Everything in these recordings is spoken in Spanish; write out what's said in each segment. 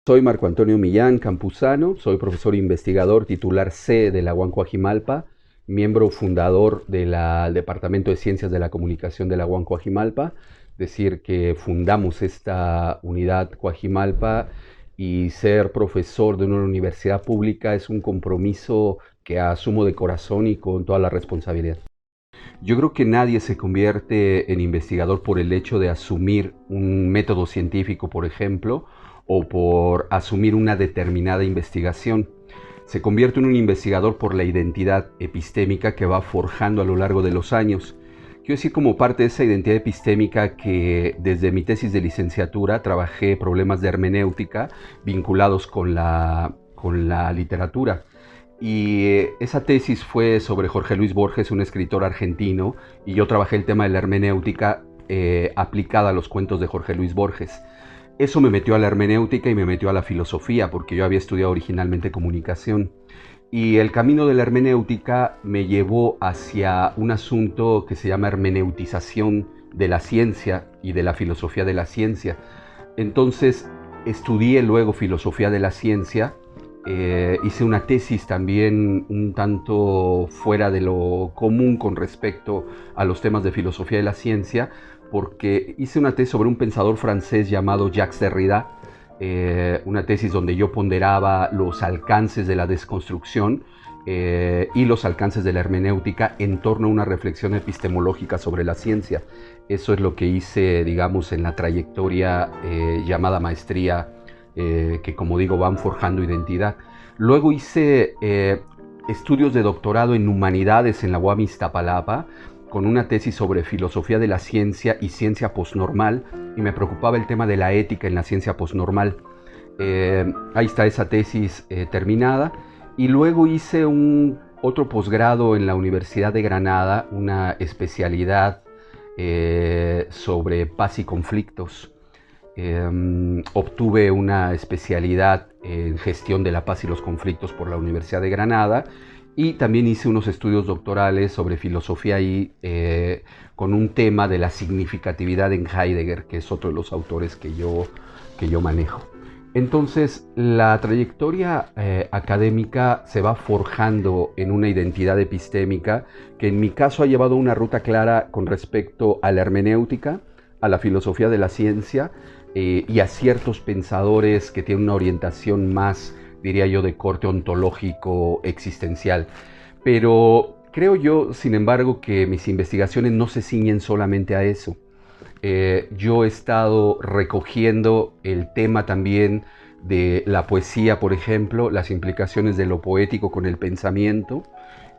Soy Marco Antonio Millán Campuzano, soy profesor investigador titular C de la UAM Coajimalpa, miembro fundador del Departamento de Ciencias de la Comunicación de la UAM Coajimalpa, decir que fundamos esta unidad Coajimalpa y ser profesor de una universidad pública es un compromiso que asumo de corazón y con toda la responsabilidad. Yo creo que nadie se convierte en investigador por el hecho de asumir un método científico, por ejemplo, o por asumir una determinada investigación. Se convierte en un investigador por la identidad epistémica que va forjando a lo largo de los años. Quiero decir, como parte de esa identidad epistémica, que desde mi tesis de licenciatura trabajé problemas de hermenéutica vinculados con la literatura. Y esa tesis fue sobre Jorge Luis Borges, un escritor argentino, y yo trabajé el tema de la hermenéutica aplicada a los cuentos de Jorge Luis Borges. Eso me metió a la hermenéutica y me metió a la filosofía, porque yo había estudiado originalmente comunicación. Y el camino de la hermenéutica me llevó hacia un asunto que se llama hermeneutización de la ciencia y de la filosofía de la ciencia. Entonces estudié luego filosofía de la ciencia. Hice una tesis también un tanto fuera de lo común con respecto a los temas de filosofía de la ciencia, porque hice una tesis sobre un pensador francés llamado Jacques Derrida, una tesis donde yo ponderaba los alcances de la desconstrucción y los alcances de la hermenéutica en torno a una reflexión epistemológica sobre la ciencia. Eso es lo que hice, digamos, en la trayectoria llamada maestría, que, como digo, van forjando identidad. Luego hice estudios de doctorado en humanidades en la UAM Iztapalapa, con una tesis sobre filosofía de la ciencia y ciencia posnormal, y me preocupaba el tema de la ética en la ciencia posnormal. Ahí está esa tesis terminada. Y luego hice otro posgrado en la Universidad de Granada, una especialidad sobre paz y conflictos. Obtuve una especialidad en gestión de la paz y los conflictos por la Universidad de Granada, y también hice unos estudios doctorales sobre filosofía y con un tema de la significatividad en Heidegger, que es otro de los autores que yo manejo. Entonces, la trayectoria académica se va forjando en una identidad epistémica que en mi caso ha llevado una ruta clara con respecto a la hermenéutica, a la filosofía de la ciencia y a ciertos pensadores que tienen una orientación más, diría yo, de corte ontológico existencial. Pero creo yo, sin embargo, que mis investigaciones no se ciñen solamente a eso. Yo he estado recogiendo el tema también de la poesía, por ejemplo, las implicaciones de lo poético con el pensamiento.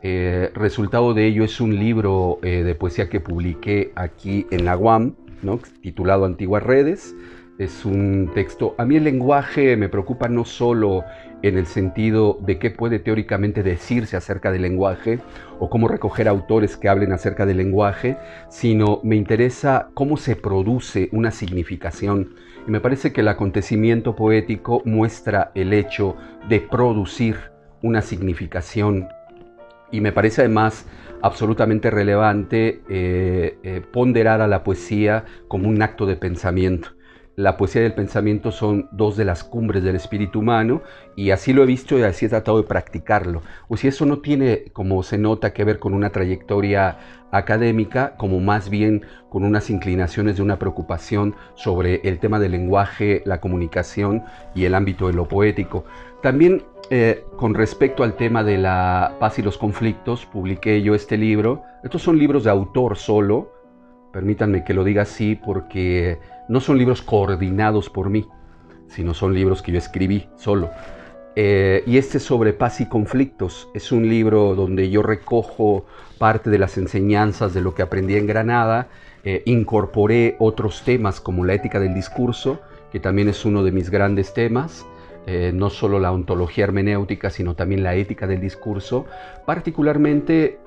Resultado de ello es un libro de poesía que publiqué aquí en la UAM, ¿no?, titulado Antiguas Redes. Es un texto. A mí el lenguaje me preocupa no solo en el sentido de qué puede teóricamente decirse acerca del lenguaje o cómo recoger autores que hablen acerca del lenguaje, sino me interesa cómo se produce una significación. Y me parece que el acontecimiento poético muestra el hecho de producir una significación. Y me parece además absolutamente relevante ponderar a la poesía como un acto de pensamiento. La poesía y el pensamiento son dos de las cumbres del espíritu humano, y así lo he visto y así he tratado de practicarlo. O si eso no tiene, como se nota, que ver con una trayectoria académica, como más bien con unas inclinaciones de una preocupación sobre el tema del lenguaje, la comunicación y el ámbito de lo poético. También con respecto al tema de la paz y los conflictos, publiqué yo este libro. Estos son libros de autor solo, permítanme que lo diga así, porque no son libros coordinados por mí, sino son libros que yo escribí solo. Y este es sobre paz y conflictos. Es un libro donde yo recojo parte de las enseñanzas de lo que aprendí en Granada. Incorporé otros temas como la ética del discurso, que también es uno de mis grandes temas. No solo la ontología hermenéutica, sino también la ética del discurso. Particularmente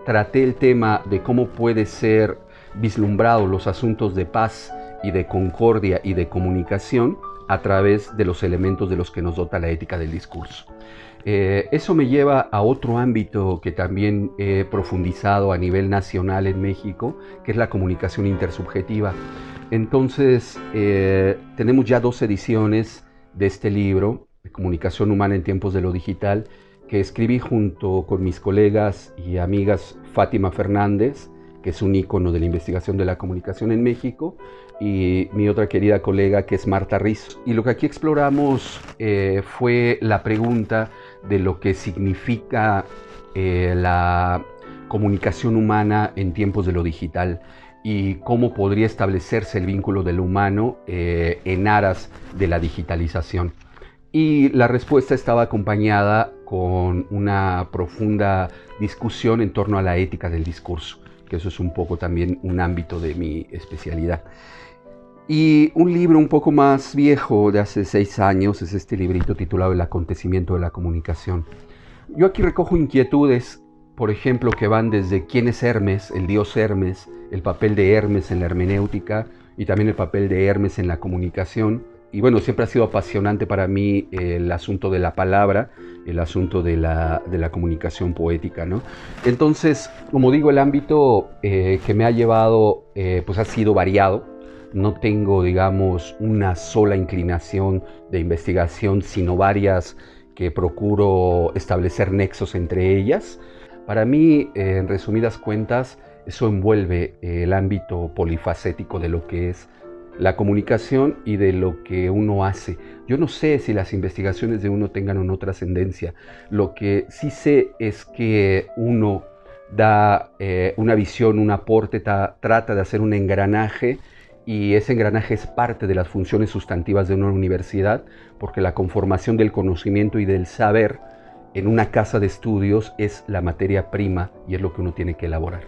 traté el tema de cómo puede ser vislumbrado los asuntos de paz y de concordia y de comunicación a través de los elementos de los que nos dota la ética del discurso. Eso me lleva a otro ámbito que también he profundizado a nivel nacional en México, que es la comunicación intersubjetiva. Entonces, tenemos ya 2 ediciones de este libro, Comunicación Humana en Tiempos de lo Digital, que escribí junto con mis colegas y amigas Fátima Fernández, que es un ícono de la investigación de la comunicación en México, y mi otra querida colega, que es Marta Rizzo. Y lo que aquí exploramos fue la pregunta de lo que significa la comunicación humana en tiempos de lo digital y cómo podría establecerse el vínculo del humano en aras de la digitalización. Y la respuesta estaba acompañada con una profunda discusión en torno a la ética del discurso, que eso es un poco también un ámbito de mi especialidad. Y un libro un poco más viejo, de hace 6 años, es este librito titulado El acontecimiento de la comunicación. Yo aquí recojo inquietudes, por ejemplo, que van desde quién es Hermes, el dios Hermes, el papel de Hermes en la hermenéutica y también el papel de Hermes en la comunicación. Y bueno, siempre ha sido apasionante para mí el asunto de la palabra, el asunto de la comunicación poética, ¿no? Entonces, como digo, el ámbito que me ha llevado pues ha sido variado. No tengo, digamos, una sola inclinación de investigación, sino varias que procuro establecer nexos entre ellas. Para mí, en resumidas cuentas, eso envuelve el ámbito polifacético de lo que es la comunicación y de lo que uno hace. Yo no sé si las investigaciones de uno tengan o no trascendencia. Lo que sí sé es que uno da una visión, un aporte, trata de hacer un engranaje, y ese engranaje es parte de las funciones sustantivas de una universidad, porque la conformación del conocimiento y del saber en una casa de estudios es la materia prima y es lo que uno tiene que elaborar.